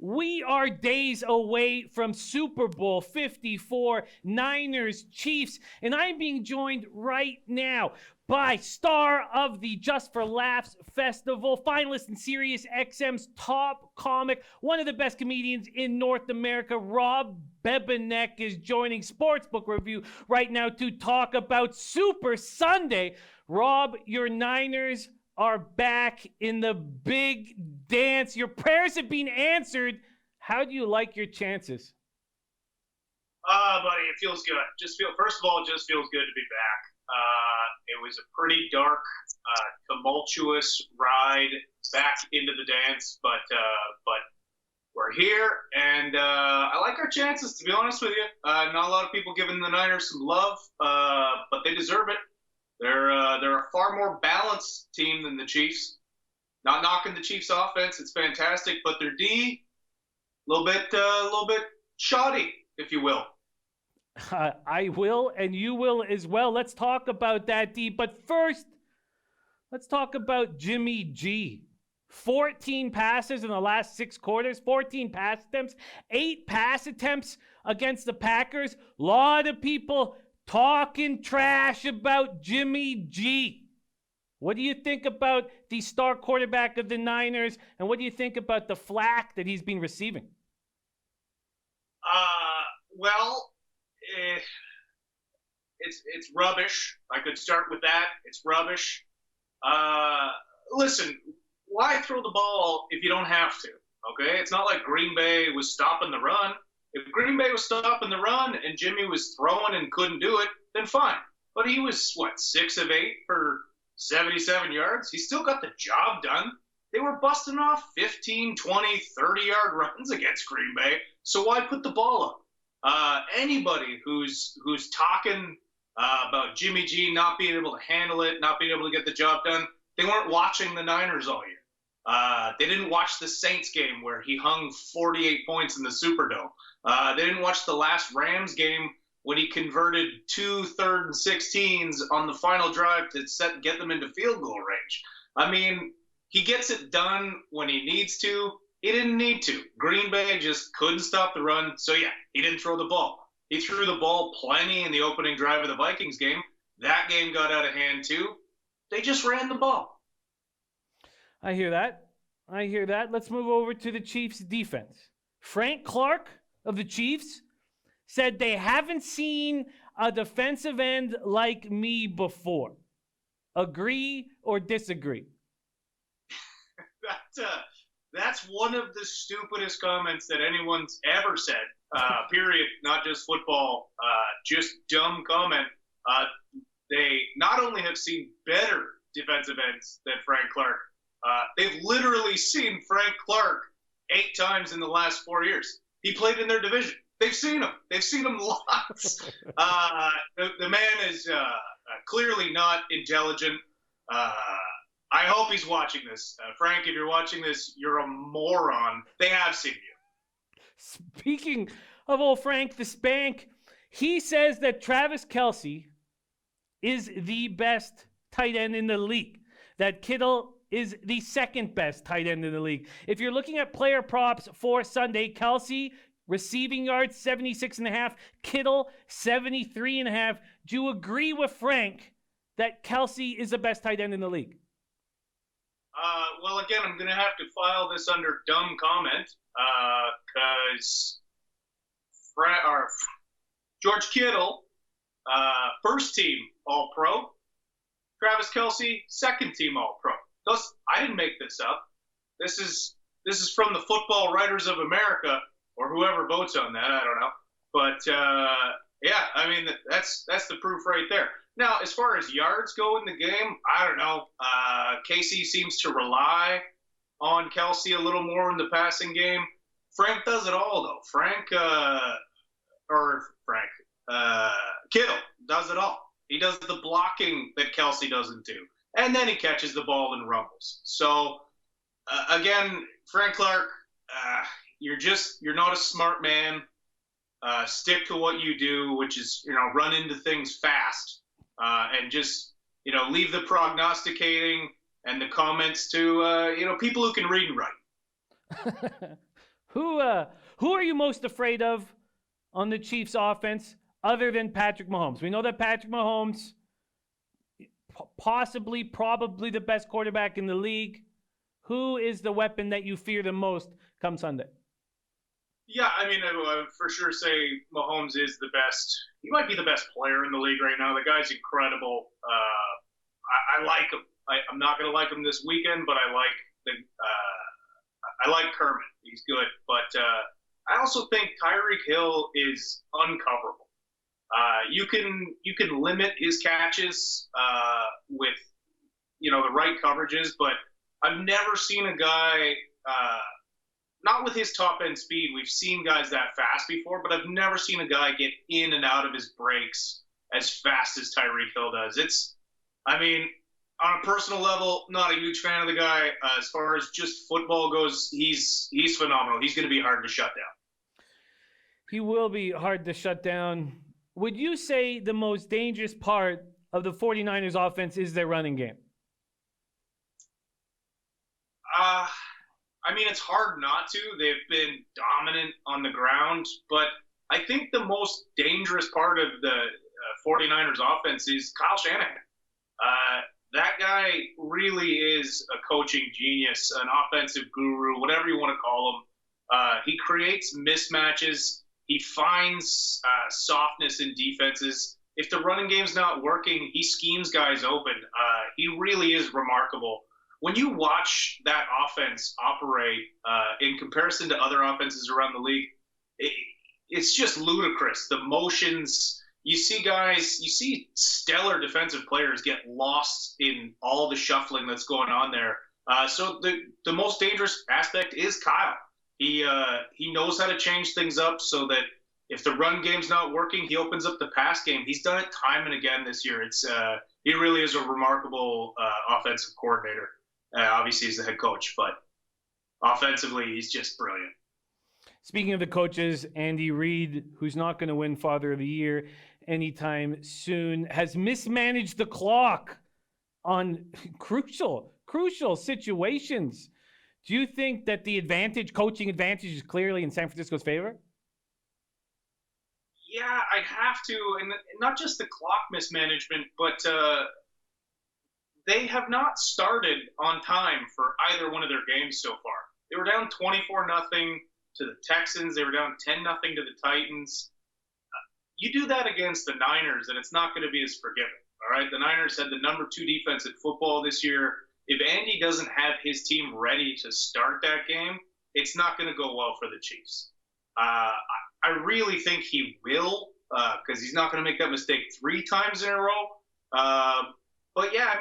We are days away from Super Bowl 54, Niners, Chiefs, and I'm being joined right now by star of the Just for Laughs Festival, finalist in Sirius XM's Top Comic, one of the best comedians in North America, Rob Bebenek is joining Sportsbook Review right now to talk about Super Sunday. Rob, your Niners are back in the big dance. Your prayers have been answered. How do you like your chances? Buddy, it feels good. First of all, it just feels good to be back. It was a pretty dark, tumultuous ride back into the dance, but we're here, and I like our chances, to be honest with you. Not a lot of people giving the Niners some love, but they deserve it. They're a far more balanced team than the Chiefs. Not knocking the Chiefs' offense; it's fantastic, but their D, a little bit shoddy, if you will. I will, and you will as well. Let's talk about that, D. But first, let's talk about Jimmy G. 14 passes in the last 6 quarters, 14 pass attempts, 8 pass attempts against the Packers. A lot of people talking trash about Jimmy G. What do you think about the star quarterback of the Niners, and what do you think about the flack that he's been receiving? It's rubbish. I could start with that. It's rubbish. Listen, why throw the ball if you don't have to? Okay, it's not like Green Bay was stopping the run. If Green Bay was stopping the run and Jimmy was throwing and couldn't do it, then fine. But he was, 6 of 8 for 77 yards? He still got the job done. They were busting off 15, 20, 30-yard runs against Green Bay, so why put the ball up? Anybody who's talking about Jimmy G not being able to handle it, not being able to get the job done, they weren't watching the Niners all year. They didn't watch the Saints game where he hung 48 points in the Superdome. They didn't watch the last Rams game when he converted 2 3rd and 16s on the final drive to get them into field goal range. I mean, he gets it done when he needs to. He didn't need to. Green Bay just couldn't stop the run. So, yeah, he didn't throw the ball. He threw the ball plenty in the opening drive of the Vikings game. That game got out of hand, too. They just ran the ball. I hear that. Let's move over to the Chiefs' defense. Frank Clark of the Chiefs said they haven't seen a defensive end like me before. Agree or disagree? That's one of the stupidest comments that anyone's ever said, period, not just football, just dumb comment. They not only have seen better defensive ends than Frank Clark, they've literally seen Frank Clark 8 times in the last 4 years. He played in their division. They've seen him. They've seen him lots. The man is clearly not intelligent. I hope he's watching this. Frank, if you're watching this, you're a moron. They have seen you. Speaking of old Frank the Spank, he says that Travis Kelce is the best tight end in the league. That Kittle is the second best tight end in the league. If you're looking at player props for Sunday, Kelce, receiving yards, 76.5. Kittle, 73.5. Do you agree with Frank that Kelce is the best tight end in the league? Well, again, I'm going to have to file this under dumb comment because George Kittle, first team All-Pro. Travis Kelce, second team All-Pro. I didn't make this up. This is from the Football Writers of America, or whoever votes on that. I don't know. But yeah, I mean that's the proof right there. Now, as far as yards go in the game, I don't know. Casey seems to rely on Kelce a little more in the passing game. Frank does it all, though. Kittle does it all. He does the blocking that Kelce doesn't do. And then he catches the ball and rumbles. So, again, Frank Clark, you're not a smart man. Stick to what you do, which is, run into things fast. And just, leave the prognosticating and the comments to, people who can read and write. Who are you most afraid of on the Chiefs offense other than Patrick Mahomes? We know that Patrick Mahomes probably the best quarterback in the league. Who is the weapon that you fear the most come Sunday? Yeah, I mean, I would for sure say Mahomes is the best. He might be the best player in the league right now. The guy's incredible. I like him. I'm not going to like him this weekend, but I like Kermit. He's good. But I also think Tyreek Hill is uncoverable. You can limit his catches with the right coverages, but I've never seen a guy not with his top end speed. We've seen guys that fast before, but I've never seen a guy get in and out of his breaks as fast as Tyreek Hill does. On a personal level, not a huge fan of the guy. As far as just football goes, he's phenomenal. He's going to be hard to shut down. He will be hard to shut down. Would you say the most dangerous part of the 49ers offense is their running game? It's hard not to. They've been dominant on the ground, but I think the most dangerous part of the 49ers offense is Kyle Shanahan. That guy really is a coaching genius, an offensive guru, whatever you want to call him. He creates mismatches. He finds softness in defenses. If the running game's not working, he schemes guys open. He really is remarkable. When you watch that offense operate in comparison to other offenses around the league, it's just ludicrous. The motions, you see stellar defensive players get lost in all the shuffling that's going on there. So the most dangerous aspect is Kyle. He knows how to change things up so that if the run game's not working, he opens up the pass game. He's done it time and again this year. He really is a remarkable offensive coordinator. Obviously, he's the head coach, but offensively, he's just brilliant. Speaking of the coaches, Andy Reid, who's not going to win Father of the Year anytime soon, has mismanaged the clock on crucial situations. Do you think that the coaching advantage is clearly in San Francisco's favor? Yeah, I'd have to. And not just the clock mismanagement, but they have not started on time for either one of their games so far. They were down 24-0 to the Texans. They were down 10-0 to the Titans. You do that against the Niners, and it's not going to be as forgiving. All right, the Niners had the number 2 defense in football this year. If Andy doesn't have his team ready to start that game, it's not going to go well for the Chiefs. I really think he will, because he's not going to make that mistake 3 times in a row. But yeah,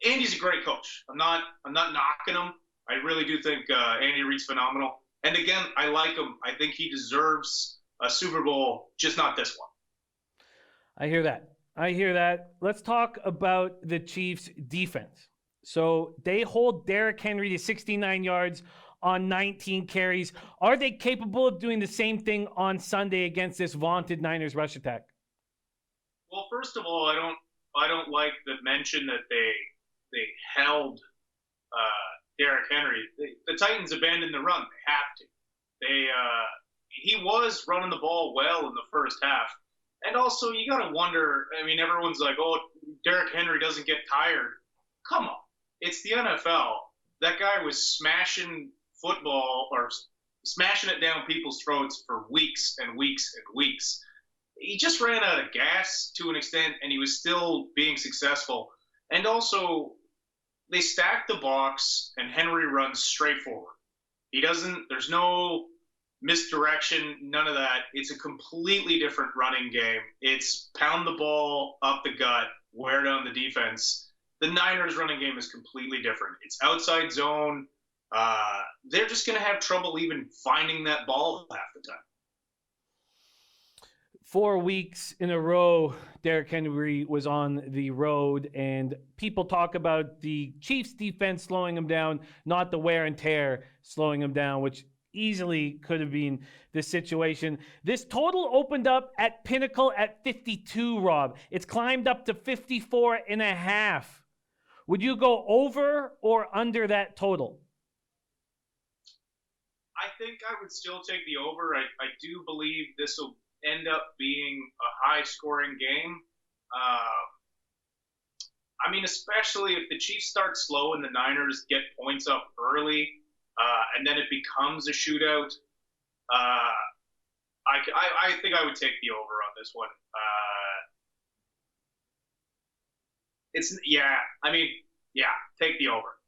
Andy's a great coach. I'm not knocking him. I really do think Andy Reid's phenomenal. And again, I like him. I think he deserves a Super Bowl, just not this one. I hear that. Let's talk about the Chiefs' defense. So they hold Derrick Henry to 69 yards on 19 carries. Are they capable of doing the same thing on Sunday against this vaunted Niners rush attack? Well, first of all, I don't like the mention that they held Derrick Henry. The Titans abandoned the run. They have to. He was running the ball well in the first half. And also, you got to wonder, everyone's like, oh, Derrick Henry doesn't get tired. Come on. It's the NFL. That guy was smashing football or smashing it down people's throats for weeks and weeks and weeks. He just ran out of gas to an extent, and he was still being successful. And also, they stack the box, and Henry runs straight forward. There's no misdirection, none of that. It's a completely different running game. It's pound the ball up the gut, wear down the defense. The Niners running game is completely different. It's outside zone. They're just going to have trouble even finding that ball half the time. 4 weeks in a row, Derrick Henry was on the road, and people talk about the Chiefs defense slowing him down, not the wear and tear slowing him down, which easily could have been the situation. This total opened up at Pinnacle at 52, Rob. It's climbed up to 54.5. Would you go over or under that total? I think I would still take the over. I do believe this will end up being a high-scoring game. I mean, especially if the Chiefs start slow and the Niners get points up early, and then it becomes a shootout. I think I would take the over on this one. Take the over.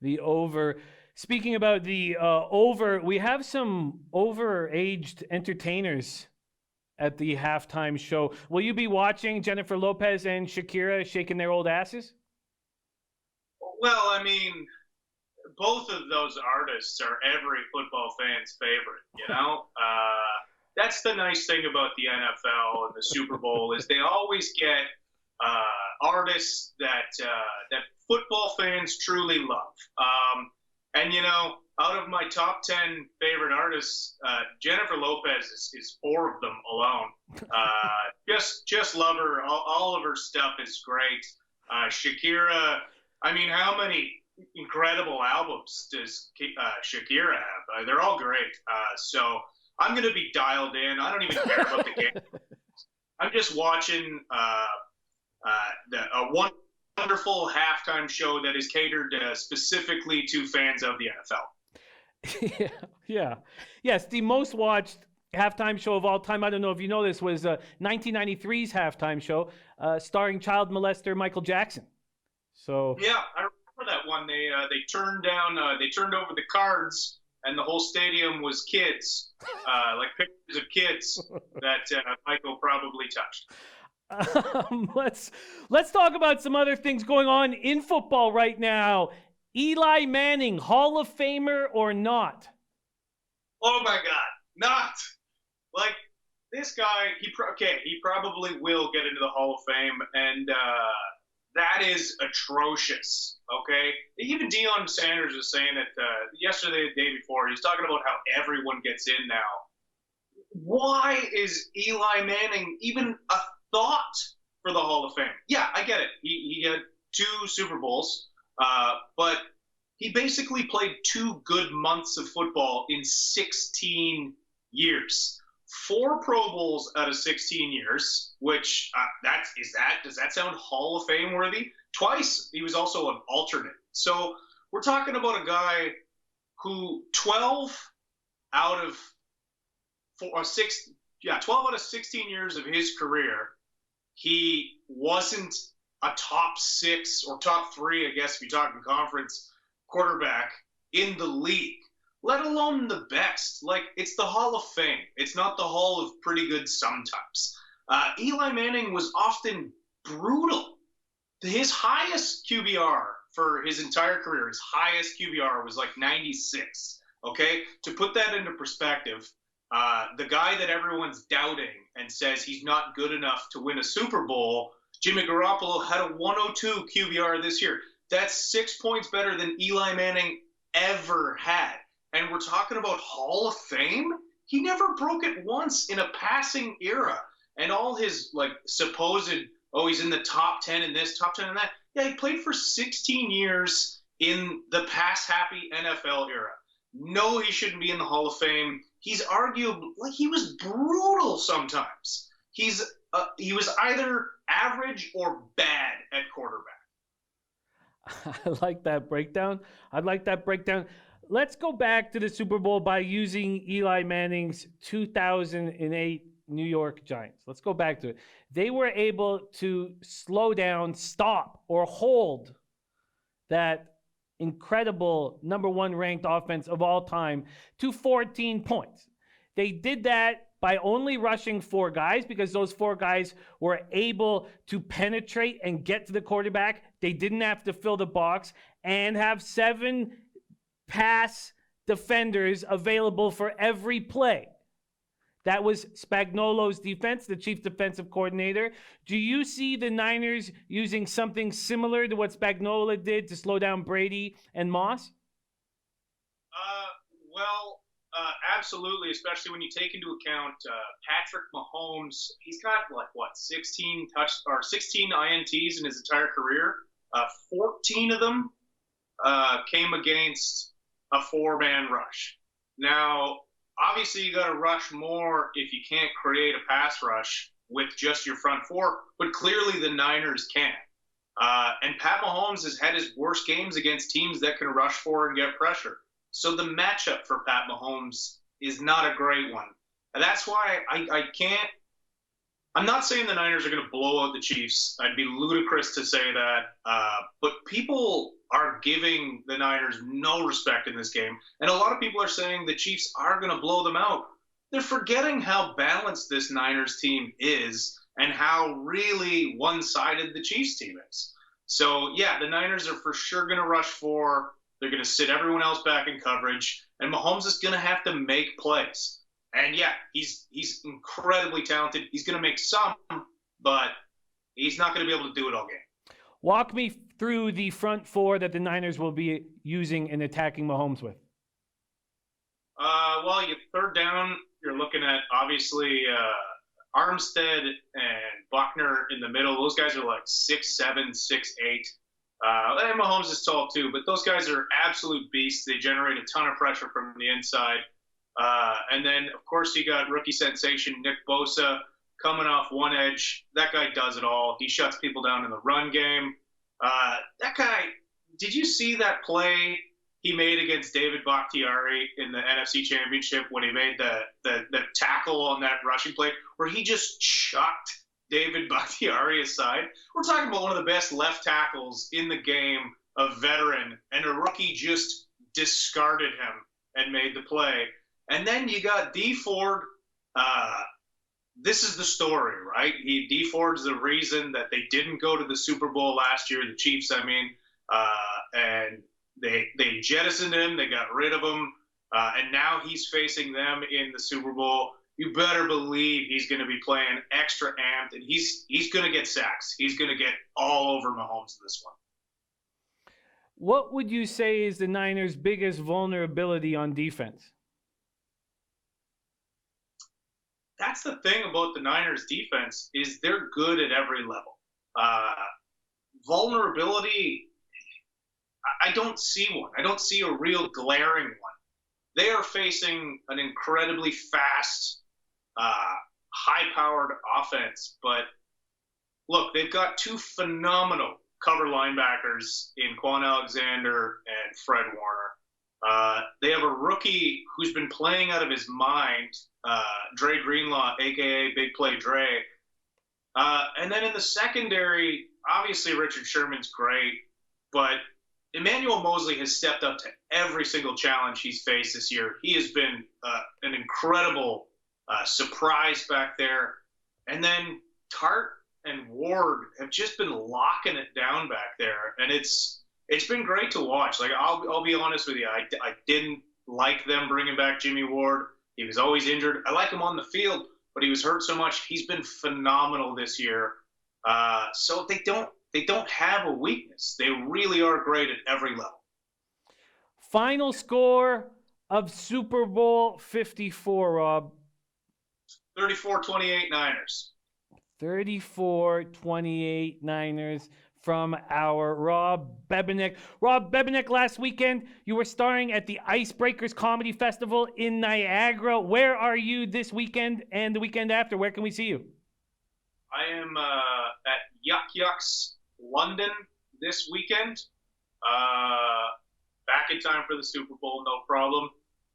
The over. Speaking about the over, we have some overaged entertainers at the halftime show. Will you be watching Jennifer Lopez and Shakira shaking their old asses? Well, I mean, both of those artists are every football fan's favorite, you know? That's the nice thing about the NFL and the Super Bowl is they always get artists that football fans truly love. And, you know, out of my top 10 favorite artists, Jennifer Lopez is 4 of them alone. Just love her. All of her stuff is great. Shakira, I mean, how many incredible albums does Shakira have? They're all great. So I'm going to be dialed in. I don't even care about the game. I'm just watching a wonderful halftime show that is catered specifically to fans of the NFL. Yes, the most watched halftime show of all time, I don't know if you know this, was 1993's halftime show starring child molester Michael Jackson. So yeah, I remember that one. They turned over the cards, and the whole stadium was kids, like pictures of kids that Michael probably touched. Let's talk about some other things going on in football right now. Eli Manning, Hall of Famer or not? Oh my God, not. Like, this guy, he probably will get into the Hall of Fame, and that is atrocious, okay? Even Deion Sanders was saying it yesterday, the day before. He was talking about how everyone gets in now. Why is Eli Manning even a thought for the Hall of Fame? Yeah, I get it. He had 2 Super Bowls, but he basically played 2 good months of football in 16 years. 4 Pro Bowls out of 16 years, which does that sound Hall of Fame worthy? Twice he was also an alternate. So we're talking about a guy who 12 out of 16 years of his career, he wasn't a top 6 or top 3, I guess, if you're talking conference quarterback in the league, let alone the best. Like, it's the Hall of Fame. It's not the Hall of pretty good sometimes. Eli Manning was often brutal. His highest QBR for his entire career, his highest QBR was like 96. Okay? To put that into perspective, the guy that everyone's doubting and says he's not good enough to win a Super Bowl, Jimmy Garoppolo, had a 102 QBR this year. That's 6 points better than Eli Manning ever had. And we're talking about Hall of Fame? He never broke it once in a passing era. And all his, like, supposed, he's in the top 10 in this, top 10 in that. Yeah, he played for 16 years in the pass-happy NFL era. No, he shouldn't be in the Hall of Fame. He's arguably, like, he was brutal sometimes. He was either average or bad at quarterback. I like that breakdown. Let's go back to the Super Bowl by using Eli Manning's 2008 New York Giants. Let's go back to it. They were able to slow down, stop, or hold that incredible number 1 ranked offense of all time to 14 points. They did that by only rushing 4 guys because those 4 guys were able to penetrate and get to the quarterback. They didn't have to fill the box and have 7 pass defenders available for every play. That was Spagnuolo's defense, the chief defensive coordinator. Do you see the Niners using something similar to what Spagnuolo did to slow down Brady and Moss? Absolutely, especially when you take into account Patrick Mahomes. He's got 16 INTs in his entire career. 14 of them came against a 4-man rush. Now, obviously, you got to rush more if you can't create a pass rush with just your front four, but clearly the Niners can. And Pat Mahomes has had his worst games against teams that can rush for and get pressure. So the matchup for Pat Mahomes is not a great one. And that's why I can't. I'm not saying the Niners are going to blow out the Chiefs. I'd be ludicrous to say that. But people are giving the Niners no respect in this game. And a lot of people are saying the Chiefs are going to blow them out. They're forgetting how balanced this Niners team is and how really one-sided the Chiefs team is. So, yeah, the Niners are for sure going to rush four. They're going to sit everyone else back in coverage. And Mahomes is going to have to make plays. And, yeah, he's incredibly talented. He's going to make some, but he's not going to be able to do it all game. Walk me through the front four that the Niners will be using and attacking Mahomes with. Well, you third down, you're looking at, obviously, Armstead and Buckner in the middle. Those guys are like 6'7", 6'8". And Mahomes is tall too, but those guys are absolute beasts. They generate a ton of pressure from the inside. And then, of course, you got rookie sensation Nick Bosa coming off one edge. That guy does it all. He shuts people down in the run game. That guy, did you see that play he made against David Bakhtiari in the NFC Championship when he made the tackle on that rushing play where he just chucked David Bakhtiari aside? We're talking about one of the best left tackles in the game, a veteran, and a rookie just discarded him and made the play. And then you got Dee Ford. This is the story, right? Dee Ford's the reason that they didn't go to the Super Bowl last year, the Chiefs, I mean. And they jettisoned him. They got rid of him. And now he's facing them in the Super Bowl. You better believe he's going to be playing extra amped, and he's going to get sacks. He's going to get all over Mahomes in this one. What would you say is the Niners' biggest vulnerability on defense? That's the thing about the Niners defense is they're good at every level. Vulnerability, I don't see one. I don't see a real glaring one. They are facing an incredibly fast, high-powered offense. But look, they've got two phenomenal cover linebackers in Quan Alexander and Fred Warner. They have a rookie who's been playing out of his mind, Dre Greenlaw, a.k.a. Big Play Dre. And then in the secondary, obviously Richard Sherman's great, but Emmanuel Mosley has stepped up to every single challenge he's faced this year. He has been an incredible surprise back there. And then Tart and Ward have just been locking it down back there. And it's been great to watch. Like, I'll be honest with you. I didn't like them bringing back Jimmy Ward. He was always injured. I like him on the field, but he was hurt so much. He's been phenomenal this year. So they don't have a weakness. They really are great at every level. Final score of Super Bowl 54, Rob. 34-28 Niners. 34-28 Niners from our Rob Bebenek. Rob Bebenek, last weekend, you were starring at the Icebreakers Comedy Festival in Niagara. Where are you this weekend and the weekend after? Where can we see you? I am at Yuck Yucks London this weekend. Back in time for the Super Bowl, no problem.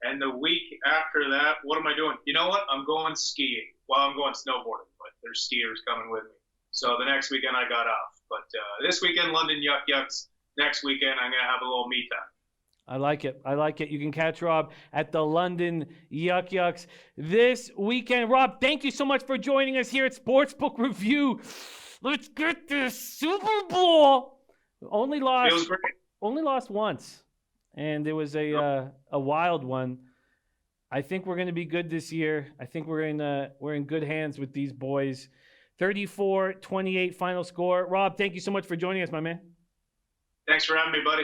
And the week after that, what am I doing? You know what? I'm going skiing. Well, I'm going snowboarding, but there's skiers coming with me. So the next weekend I got off. But this weekend, London Yuck Yucks. Next weekend, I'm going to have a little me time. I like it. I like it. You can catch Rob at the London Yuck Yucks this weekend. Rob, thank you so much for joining us here at Sportsbook Review. Let's get this Super Bowl. Only lost once, and it was a wild one. I think we're going to be good this year. I think we're in good hands with these boys. 34-28 final score. Rob, thank you so much for joining us, my man. Thanks for having me, buddy.